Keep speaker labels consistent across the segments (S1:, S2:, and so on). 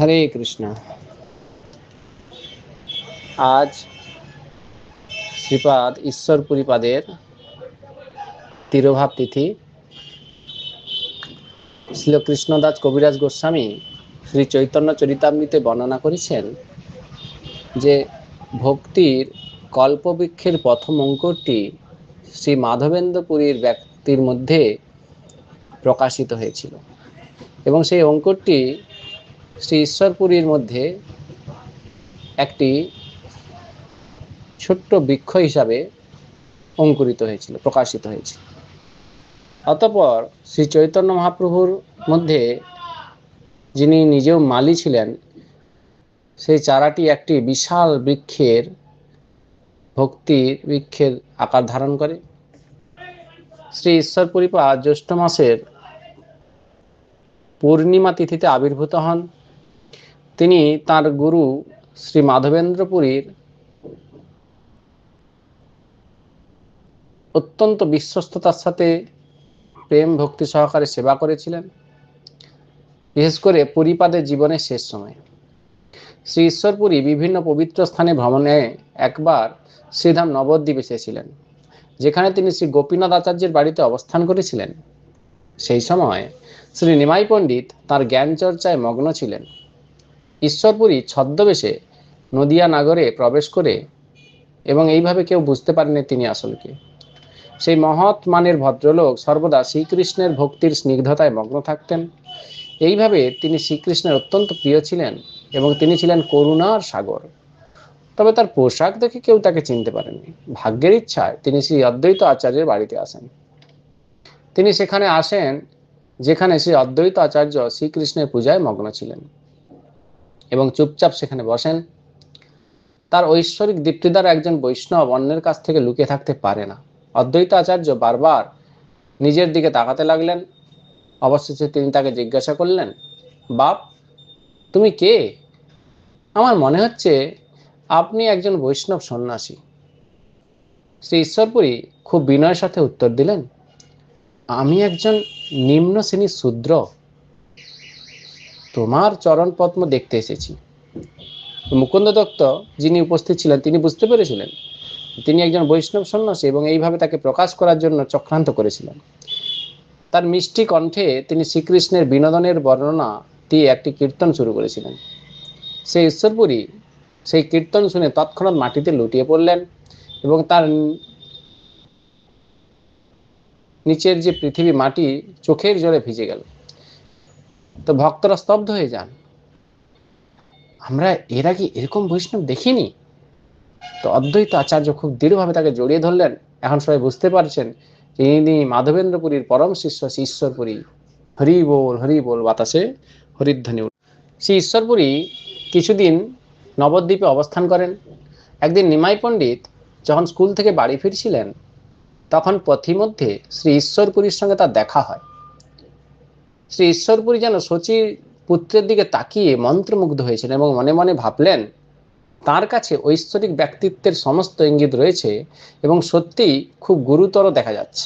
S1: হরে কৃষ্ণ। আজ শ্রীপাদ ঈশ্বরপুরীপাদের তিরোভাব তিথি। শ্রীল কৃষ্ণদাস কবিরাজ গোস্বামী শ্রী চৈতন্য চরিতামৃতে বর্ণনা করেছেন যে ভক্তির কল্পবৃক্ষের প্রথম অঙ্কুরটি শ্রী মাধবেন্দ্রপুরীর ব্যক্তির মধ্যে প্রকাশিত হয়েছিল এবং সেই অঙ্কুরটি শ্রী ঈশ্বরপুরীর মধ্যে একটি ছোট্ট বৃক্ষ হিসাবে অঙ্কুরিত হয়েছিল, প্রকাশিত হয়েছিল। অতঃপর শ্রী চৈতন্য মহাপ্রভুর মধ্যে, যিনি নিজেও মালি ছিলেন, সেই চারাটি একটি বিশাল বৃক্ষের, ভক্তির বৃক্ষের আকার ধারণ করে। শ্রী ঈশ্বরপুরীপাদ জ্যৈষ্ঠ মাসের পূর্ণিমা তিথিতে আবির্ভূত হন। তিনি তার গুরু শ্রী মাধবেন্দ্রপুরীর অত্যন্ত বিশ্বস্ততার সাথে প্রেম ভক্তি সহকারে সেবা করেছিলেন, বিশেষ করে পুরীপাদের জীবনের শেষ সময়ে। শ্রী ঈশ্বরপুরী বিভিন্ন পবিত্র স্থানে ভ্রমণে একবার শ্রীধাম নবদ্বীপ এসেছিলেন, যেখানে তিনি শ্রী গোপীনাথ আচার্যের বাড়িতে অবস্থান করেছিলেন। সেই সময় শ্রী নিমাই পণ্ডিত তাঁর জ্ঞান চর্চায় মগ্ন ছিলেন। ঈশ্বরপুরী ছদ্মবেশে নদিয়া নগরে প্রবেশ করে, এবং এইভাবে কেউ বুঝতে পারেনি তিনি আসলে কে। সেই মহৎ মানের ভদ্রলোক সর্বদা শ্রীকৃষ্ণের ভক্তির স্নিগ্ধতায় মগ্ন থাকতেন। এইভাবে তিনি শ্রীকৃষ্ণের অত্যন্ত প্রিয় ছিলেন এবং তিনি ছিলেন করুণার সাগর। তবে তার পোশাক দেখে কেউ তাকে চিনতে পারেননি। ভাগ্যের ইচ্ছায় তিনি শ্রী অদ্বৈত আচার্যের বাড়িতে আসেন। তিনি সেখানে আসেন যেখানে শ্রী অদ্বৈত আচার্য শ্রীকৃষ্ণের পূজায় মগ্ন ছিলেন এবং চুপচাপ সেখানে বসেন। তার ঐশ্বরিক দীপ্তি দ্বারা একজন বৈষ্ণব অন্যের কাছ থেকে লুকিয়ে থাকতে পারে না। অদ্বৈত আচার্য বারবার নিজের দিকে তাকাতে লাগলেন। অবশেষে তিনি তাকে জিজ্ঞাসা করলেন, বাপ, তুমি কে? আমার মনে হচ্ছে আপনি একজন বৈষ্ণব সন্ন্যাসী। শ্রী ঈশ্বরপুরী খুব বিনয়ের সাথে উত্তর দিলেন, আমি একজন নিম্ন শ্রেণীর শূদ্র, তোমার চরণ পদ্ম দেখতে এসেছি। মুকুন্দ দত্ত, যিনি উপস্থিত ছিলেন, তিনি বুঝতে পেরেছিলেন তিনি একজন বৈষ্ণব সন্ন্যাসী এবং এইভাবে তাকে প্রকাশ করার জন্য চক্রান্ত করেছিলেন। তার মিষ্টি কণ্ঠে তিনি শ্রীকৃষ্ণের বিনোদনের বর্ণনা দিয়ে একটি কীর্তন শুরু করেছিলেন। সেই ঈশ্বরপুরী সেই কীর্তন শুনে তৎক্ষণাৎ মাটিতে লুটিয়ে পড়লেন এবং তার নিচের যে পৃথিবী, মাটি চোখের জলে ভিজে গেল। তো ভক্তরা স্তব্ধ হয়ে যান, আমরা এর আগে এরকম বৈষ্ণব দেখিনি। তো অদ্বৈত আচার্য খুব দৃঢ়ভাবে তাকে জড়িয়ে ধরলেন। এখন সবাই বুঝতে পারছেন তিনি মাধবেন্দ্রপুরীর পরম শিষ্য শ্রী ঈশ্বরপুরী। হরি বল বাতাসে হরিধ্বনি। শ্রী ঈশ্বরপুরী কিছুদিন নবদ্বীপে অবস্থান করেন। একদিন নিমাই পণ্ডিত যখন স্কুল থেকে বাড়ি ফিরছিলেন, তখন পথিমধ্যে শ্রী ঈশ্বরপুরীর সঙ্গে তার দেখা হয়। শ্রী ঈশ্বরপুরী যেন শচীর পুত্রের দিকে তাকিয়ে মন্ত্রমুগ্ধ হয়েছেন এবং মনে মনে ভাবলেন তার কাছে ঐশ্বরিক ব্যক্তিত্বের সমস্ত ইঙ্গিত রয়েছে এবং সত্যি খুব গুরুতর দেখা যাচ্ছে।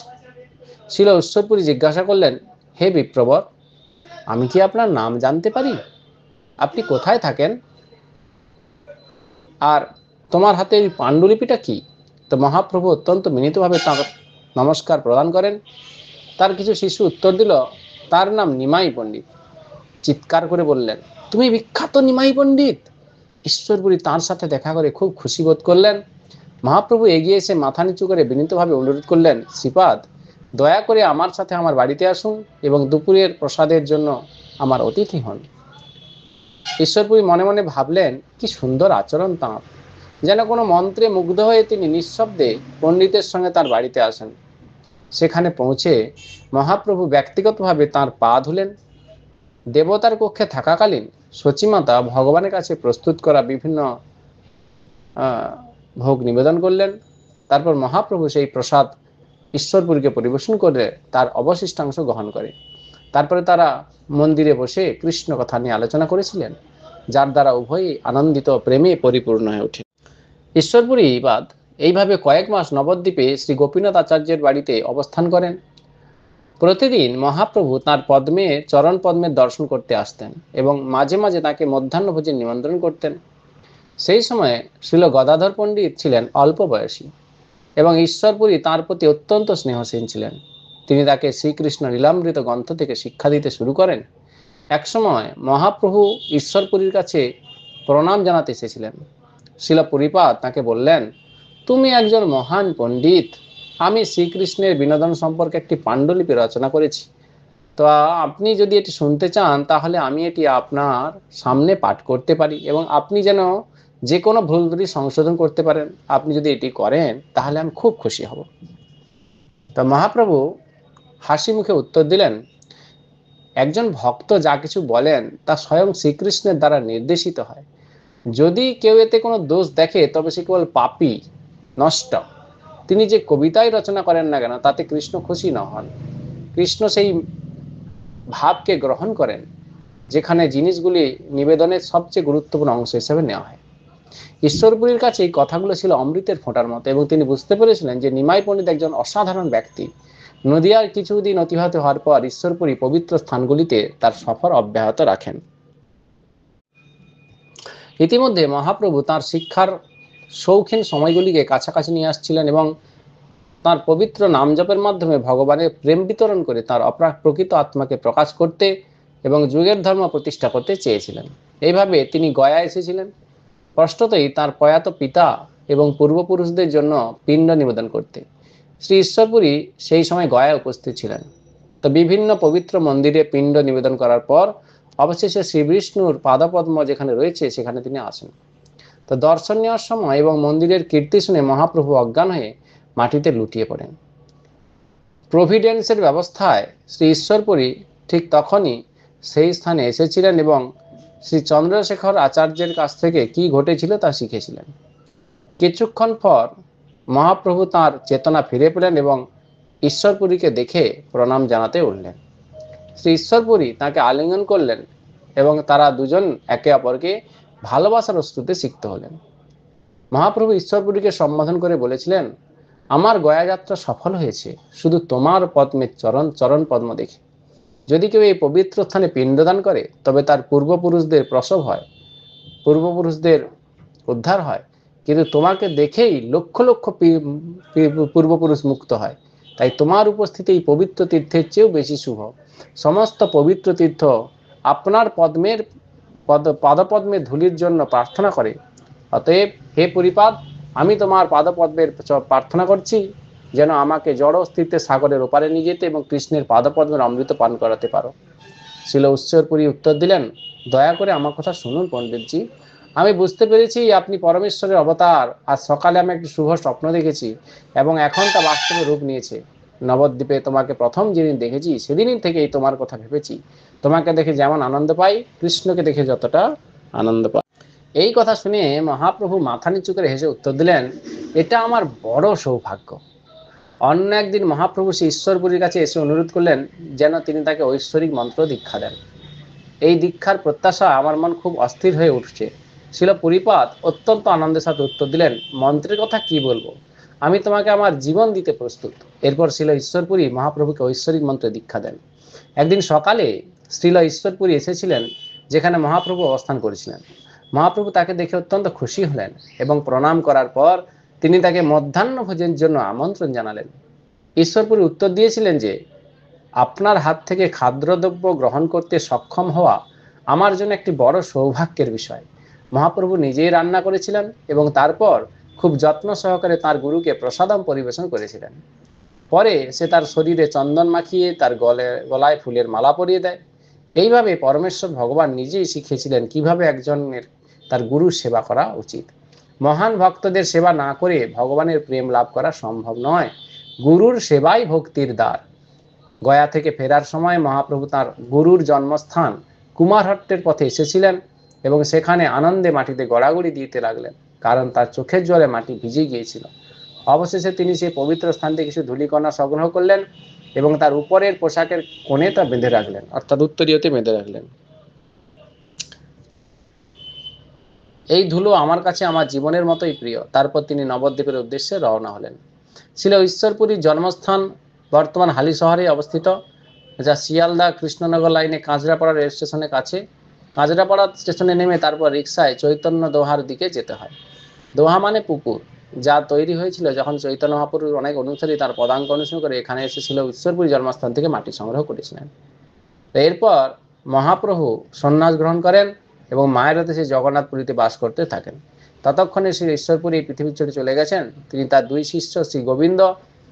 S1: শ্রীল ঈশ্বরপুরী জিজ্ঞাসা করলেন, হে বিপ্রবর, আমি কি আপনার নাম জানতে পারি? আপনি কোথায় থাকেন? আর তোমার হাতে এই পাণ্ডুলিপিটা কি? তো মহাপ্রভু অত্যন্ত বিনীতভাবে তাঁর নমস্কার প্রদান করেন। তার কিছু শিশু উত্তর দিল, তার নাম নিমাই পণ্ডিত। চিৎকার করে বললেন, তুমি বিখ্যাত নিমাই পণ্ডিত? ঈশ্বরপুরী তাঁর সাথে দেখা করে খুব খুশি বোধ করলেন। মহাপ্রভু এগিয়ে এসে মাথা নিচু করে বিনীতভাবে অনুরোধ করলেন, শ্রীপাদ, দয়া করে আমার সাথে আমার বাড়িতে আসুন এবং দুপুরের প্রসাদের জন্য আমার অতিথি হন। ঈশ্বরপুরী মনে মনে ভাবলেন, কি সুন্দর আচরণ তাঁর। যেন কোনো মন্ত্রে মুগ্ধ হয়ে তিনি নিঃশব্দে পণ্ডিতের সঙ্গে তার বাড়িতে আসেন। সেখানে পৌঁছে মহাপ্রভু ব্যক্তিগতভাবে তাঁর পা ধুলেন। দেবতার কক্ষে থাকাকালীন সচিমাতা ভগবানের কাছে প্রস্তুত করা বিভিন্ন ভোগ নিবেদন করলেন। তারপর মহাপ্রভু সেই প্রসাদ ঈশ্বরপুরীকে পরিবেশন করে তার অবশিষ্টাংশ গ্রহণ করে। তারপরে তারা মন্দিরে বসে কৃষ্ণ কথা নিয়ে আলোচনা করেছিলেন, যার দ্বারা উভয়ই আনন্দিত প্রেমে পরিপূর্ণ হয়ে ওঠে। ঈশ্বরপুরীপাদ এইভাবে কয়েক মাস নবদ্বীপে শ্রী গোপীনাথ আচার্যের বাড়িতে অবস্থান করেন। প্রতিদিন মহাপ্রভু তাঁর পদ্মে চরণ পদ্মের দর্শন করতে আসতেন এবং মাঝে মাঝে তাকে মধ্যাহ্নভোজে নিমন্ত্রণ করতেন। সেই সময়ে শ্রীল গদাধর পণ্ডিত ছিলেন অল্প বয়সী এবং ঈশ্বরপুরী তাঁর প্রতি অত্যন্ত স্নেহশীল ছিলেন। তিনি তাকে শ্রীকৃষ্ণ লীলামৃত গ্রন্থ থেকে শিক্ষা দিতে শুরু করেন। একসময় মহাপ্রভু ঈশ্বরপুরীর কাছে প্রণাম জানাতে এসেছিলেন। শ্রীল পুরীপাদ তাকে বললেন, তুমি একজন মহান পণ্ডিত, আমি শ্রীকৃষ্ণের বিনোদন সম্পর্কে একটি পাণ্ডুলিপি রচনা করেছি। তো আপনি যদি এটি শুনতে চান তাহলে আমি এটি আপনার সামনে পাঠ করতে পারি এবং আপনি যেন যে কোনো ভুল ত্রুটি সংশোধন করতে পারেন। আপনি যদি এটি করেন তাহলে আমি খুব খুশি হব। তো মহাপ্রভু হাসি মুখে উত্তর দিলেন, একজন ভক্ত যা কিছু বলেন তা স্বয়ং শ্রীকৃষ্ণের দ্বারা নির্দেশিত হয়। যদি কেউ এতে কোনো দোষ দেখে তবে সে কেবল পাপী, নষ্ট। তিনি যে কবিতাই রচনা করেন না কেন তাতে কৃষ্ণ খুশি না হন। কৃষ্ণ সেই ভাবকে গ্রহণ করেন যেখানে জিনিসগুলি নিবেদনের সবচেয়ে গুরুত্বপূর্ণ অংশ হিসেবে নেওয়া হয়। ঈশ্বরপুরীর কাছে এই কথাগুলো ছিল অমৃতের ফোঁটার মতো এবং তিনি বুঝতে পেরেছিলেন যে নিমাই পণ্ডিত একজন অসাধারণ ব্যক্তি। নদিয়ার কিছুদিন অতিবাহিত হওয়ার পর ঈশ্বরপুরী পবিত্র স্থানগুলিতে তার সফর অব্যাহত রাখেন। ইতিমধ্যে মহাপ্রভু তাঁর শিক্ষার শৌখিন সময়গুলিকে কাছাকাছি নিয়ে আসছিলেন এবং তাঁর পবিত্র নাম জপের মাধ্যমে ভগবানের প্রেম বিতরণ করে তাঁর প্রকৃত আত্মাকে প্রকাশ করতে এবং যুগের ধর্ম প্রতিষ্ঠা করতে চেয়েছিলেন। এইভাবে তিনি গয়া এসেছিলেন স্পষ্টতই তাঁর প্রয়াত পিতা এবং পূর্বপুরুষদের জন্য পিণ্ড নিবেদন করতে। শ্রী ঈশ্বরপুরী সেই সময় গয়ায় উপস্থিত ছিলেন। তো বিভিন্ন পবিত্র মন্দিরে পিণ্ড নিবেদন করার পর অবশেষে শ্রী বিষ্ণুর পাদপদ্ম যেখানে রয়েছে সেখানে তিনি আসেন। তো দর্শন নেওয়ার সময় এবং মন্দিরের কীর্তি শুনে মহাপ্রভু অজ্ঞান হয়ে মাটিতে লুটিয়ে পড়েন। প্রভিডেন্সের ব্যবস্থায় শ্রী ঈশ্বরপুরী ঠিক তখনই সেই স্থানে এসেছিলেন এবং শ্রী চন্দ্রশেখর আচার্যের কাছ থেকে কি ঘটেছিল তা শিখেছিলেন। কিছুক্ষণ পর মহাপ্রভু তাঁর চেতনা ফিরে পেলেন এবং ঈশ্বরপুরীকে দেখে প্রণাম জানাতে উঠলেন। শ্রী ঈশ্বরপুরী তাকে আলিঙ্গন করলেন এবং তারা দুজন একে অপরকে ভালোবাসার অশ্রুতে সিক্ত হলেন। মহাপ্রভু ঈশ্বরপুরীকে সম্বোধন করে বলেছিলেন, আমার গয়া যাত্রা সফল হয়েছে শুধু তোমার পদ্মের চরণ পদ্ম দেখে। যদি কেউ এই পবিত্র স্থানে পিণ্ডদান করে তবে তার পূর্বপুরুষদের প্রসব হয়, পূর্বপুরুষদের উদ্ধার হয়, কিন্তু তোমাকে দেখেই লক্ষ লক্ষ পূর্বপুরুষ মুক্ত হয়। তাই তোমার উপস্থিতি এই পবিত্র তীর্থের চেয়েও বেশি শুভ। সমস্ত পবিত্র তীর্থ আপনার পাদপদ্মের ধূলির জন্য প্রার্থনা করে। অতএব হে পুরীপাদ, আমি তোমার পাদপদ্মের প্রার্থনা করছি যেন আমাকে জড় অস্তিত্বের সাগরের ওপারে নিয়ে যেতে এবং কৃষ্ণের পাদপদ্মের অমৃত পান করাতে পারো। শ্রীল ঈশ্বরপুরী উত্তর দিলেন, দয়া করে আমার কথা শুনুন পণ্ডিতজি। আমি বুঝতে পেরেছি আপনি পরমেশ্বরের অবতার। আজ সকালে আমি একটি শুভ স্বপ্ন দেখেছি এবং এখন তা বাস্তবে রূপ নিয়েছে। নবদ্বীপে তোমাকে প্রথম যেদিন দেখেছি সেদিনই থেকেই তোমার কথা ভেবেছি। তোমাকে দেখে যেমন আনন্দ পাই, কৃষ্ণকে দেখে যতটা আনন্দ পাই। এই কথা শুনে মহাপ্রভু মাথা নিচু করে হেসে উত্তর দিলেন, এটা আমার বড় সৌভাগ্য। অন্য একদিন মহাপ্রভু শ্রী ঈশ্বরপুরীর কাছে এসে অনুরোধ করলেন যেন তিনি তাকে ঐশ্বরিক মন্ত্র দীক্ষা দেন। এই দীক্ষার প্রত্যাশা আমার মন খুব অস্থির হয়ে উঠছে। শ্রীল পুরীপাদ অত্যন্ত আনন্দের সাথে উত্তর দিলেন, মন্ত্রের কথা কি বলবো, আমি তোমাকে আমার জীবন দিতে প্রস্তুত। এরপর শ্রীল ঈশ্বরপুরী মহাপ্রভুকে ঐশ্বরিক মন্ত্রে দীক্ষা দেন। একদিন সকালে শ্রীল ঈশ্বরপুরী এসেছিলেন যেখানে মহাপ্রভু অবস্থান করেছিলেন। মহাপ্রভু তাকে দেখে অত্যন্ত খুশি হলেন এবং প্রণাম করার পর তিনি তাকে মধ্যাহ্ন ভোজের জন্য আমন্ত্রণ জানালেন। ঈশ্বরপুরী উত্তর দিয়েছিলেন যে, আপনার হাত থেকে খাদ্যদ্রব্য গ্রহণ করতে সক্ষম হওয়া আমার জন্য একটি বড় সৌভাগ্যের বিষয়। মহাপ্রভু নিজেই রান্না করেছিলেন এবং তারপর খুব যত্ন সহকারে তার গুরুকে প্রসাদম পরিবেশন করেছিলেন। পরে সে তার শরীরে চন্দন মাখিয়ে তার গলায় ফুলের মালা পরিয়ে দেয়। এইভাবে পরমেশ্বর ভগবান নিজেই শিখিয়েছিলেন কিভাবে একজনের তার গুরুর সেবা করা উচিত। মহান ভক্তদের সেবা না করে ভগবানের প্রেম লাভ করা সম্ভব নয়। গুরুর সেবাই ভক্তির দ্বার। গয়া থেকে ফেরার সময় মহাপ্রভু তাঁর গুরুর জন্মস্থান কুমারহট্টের পথে এসেছিলেন এবং সেখানে আনন্দে মাটিতে গড়াগড়ি দিতে লাগলেন, কারণ তার চোখের জলে মাটি ভিজে গিয়েছিল। অবশেষে তিনি সেই পবিত্র স্থানটি কিছু ধূলিকণা সংগ্রহ করলেন এবং তার উপরের পোশাকের কোণে তা বেঁধে রাখলেন, অর্থাৎ উত্তরীয়তে বেঁধে রাখলেন। এই ধুলো আমার কাছে আমার জীবনের মতোই প্রিয়। তারপর তিনি নবদ্বীপের উদ্দেশ্যে রওনা হলেন। ছিল ঈশ্বরপুরীর জন্মস্থান বর্তমান হালি শহরে অবস্থিত, যা শিয়ালদা কৃষ্ণনগর লাইনে কাঁচরাপাড়া রেল স্টেশনের কাছে। কাঁচরাপাড়া স্টেশনে নেমে তারপর রিক্সায় চৈতন্য দোহার দিকে যেতে হয়। দোহা মানে পুকুর, যা তৈরি হয়েছিল যখন চৈতন্য মহাপ্রভুর অনেক অনুসারী তার পদাঙ্ক অনুসরণ করে এখানে এসেছিল ঈশ্বরপুরী জন্মস্থান থেকে মাটি সংগ্রহ করেছিলেন। এরপর মহাপ্রভু সন্ন্যাস গ্রহণ করেন এবং মায়ের উদ্দেশ্যে জগন্নাথপুরীতে বাস করতে থাকেন। ততক্ষণে শ্রী ঈশ্বরপুরী পৃথিবী ছেড়ে চলে গেছেন। তিনি তার দুই শিষ্য শ্রী গোবিন্দ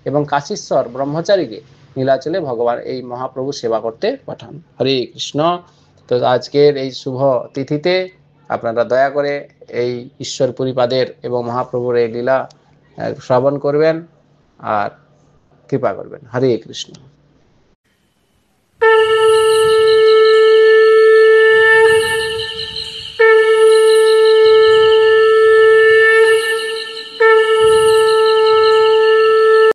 S1: এবং কাশীশ্বর ব্রহ্মচারীকে নীলাচলে ভগবান এই মহাপ্রভু সেবা করতে পাঠান। হরে কৃষ্ণ। তো আজকের এই শুভ তিথিতে আপনারা দয়া করে এই ঈশ্বরপুরীপাদের এবং মহাপ্রভুর এই লীলা শ্রবণ করবেন আর কৃপা করবেন। হরে কৃষ্ণ।